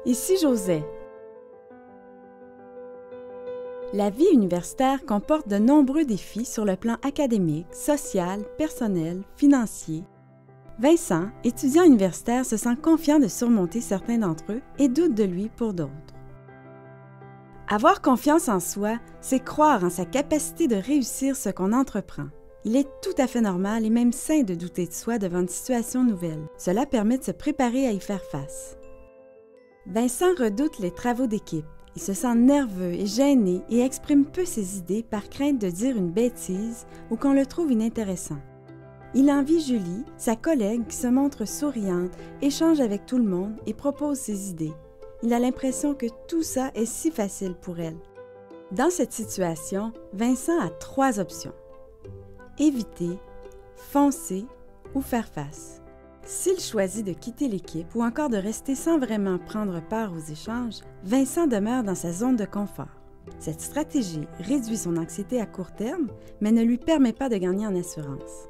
Ici Josée. La vie universitaire comporte de nombreux défis sur le plan académique, social, personnel, financier. Vincent, étudiant universitaire, se sent confiant de surmonter certains d'entre eux et doute de lui pour d'autres. Avoir confiance en soi, c'est croire en sa capacité de réussir ce qu'on entreprend. Il est tout à fait normal et même sain de douter de soi devant une situation nouvelle. Cela permet de se préparer à y faire face. Vincent redoute les travaux d'équipe. Il se sent nerveux et gêné et exprime peu ses idées par crainte de dire une bêtise ou qu'on le trouve inintéressant. Il envie Julie, sa collègue qui se montre souriante, échange avec tout le monde et propose ses idées. Il a l'impression que tout ça est si facile pour elle. Dans cette situation, Vincent a 3 options. Éviter, foncer ou faire face. S'il choisit de quitter l'équipe ou encore de rester sans vraiment prendre part aux échanges, Vincent demeure dans sa zone de confort. Cette stratégie réduit son anxiété à court terme, mais ne lui permet pas de gagner en assurance.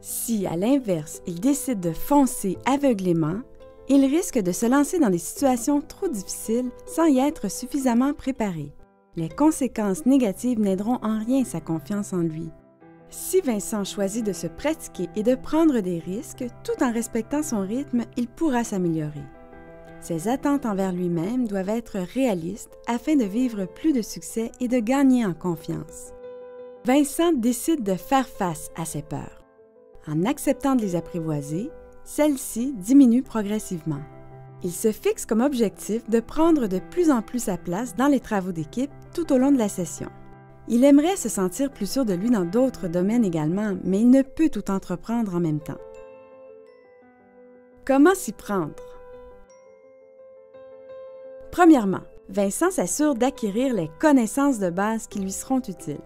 Si, à l'inverse, il décide de foncer aveuglément, il risque de se lancer dans des situations trop difficiles sans y être suffisamment préparé. Les conséquences négatives n'aideront en rien sa confiance en lui. Si Vincent choisit de se pratiquer et de prendre des risques, tout en respectant son rythme, il pourra s'améliorer. Ses attentes envers lui-même doivent être réalistes afin de vivre plus de succès et de gagner en confiance. Vincent décide de faire face à ses peurs. En acceptant de les apprivoiser, celles-ci diminuent progressivement. Il se fixe comme objectif de prendre de plus en plus sa place dans les travaux d'équipe tout au long de la session. Il aimerait se sentir plus sûr de lui dans d'autres domaines également, mais il ne peut tout entreprendre en même temps. Comment s'y prendre? Premièrement, Vincent s'assure d'acquérir les connaissances de base qui lui seront utiles.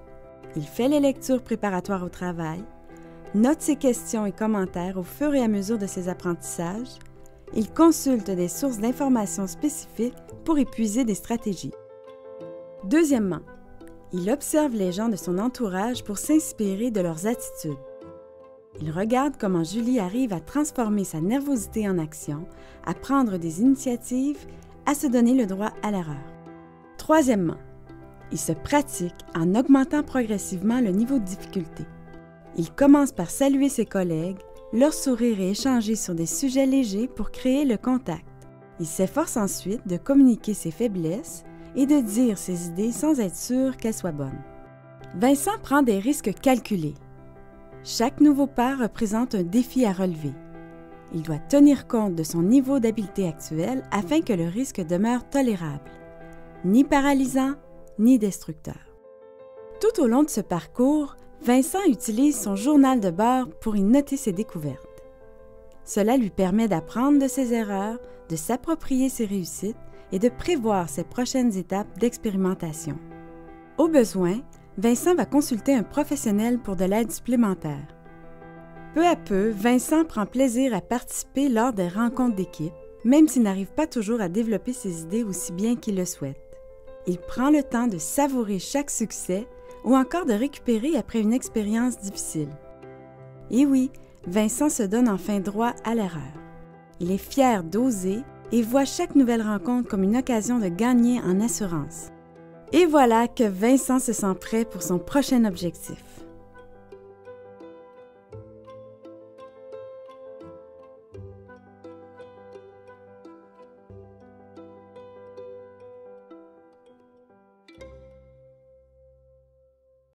Il fait les lectures préparatoires au travail, note ses questions et commentaires au fur et à mesure de ses apprentissages. Il consulte des sources d'informations spécifiques pour épuiser des stratégies. Deuxièmement, il observe les gens de son entourage pour s'inspirer de leurs attitudes. Il regarde comment Julie arrive à transformer sa nervosité en action, à prendre des initiatives, à se donner le droit à l'erreur. Troisièmement, il se pratique en augmentant progressivement le niveau de difficulté. Il commence par saluer ses collègues, leur sourire et échanger sur des sujets légers pour créer le contact. Il s'efforce ensuite de communiquer ses faiblesses et de dire ses idées sans être sûr qu'elles soient bonnes. Vincent prend des risques calculés. Chaque nouveau pas représente un défi à relever. Il doit tenir compte de son niveau d'habileté actuel afin que le risque demeure tolérable, ni paralysant, ni destructeur. Tout au long de ce parcours, Vincent utilise son journal de bord pour y noter ses découvertes. Cela lui permet d'apprendre de ses erreurs, de s'approprier ses réussites et de prévoir ses prochaines étapes d'expérimentation. Au besoin, Vincent va consulter un professionnel pour de l'aide supplémentaire. Peu à peu, Vincent prend plaisir à participer lors des rencontres d'équipe, même s'il n'arrive pas toujours à développer ses idées aussi bien qu'il le souhaite. Il prend le temps de savourer chaque succès ou encore de récupérer après une expérience difficile. Et oui, Vincent se donne enfin droit à l'erreur. Il est fier d'oser et voit chaque nouvelle rencontre comme une occasion de gagner en assurance. Et voilà que Vincent se sent prêt pour son prochain objectif.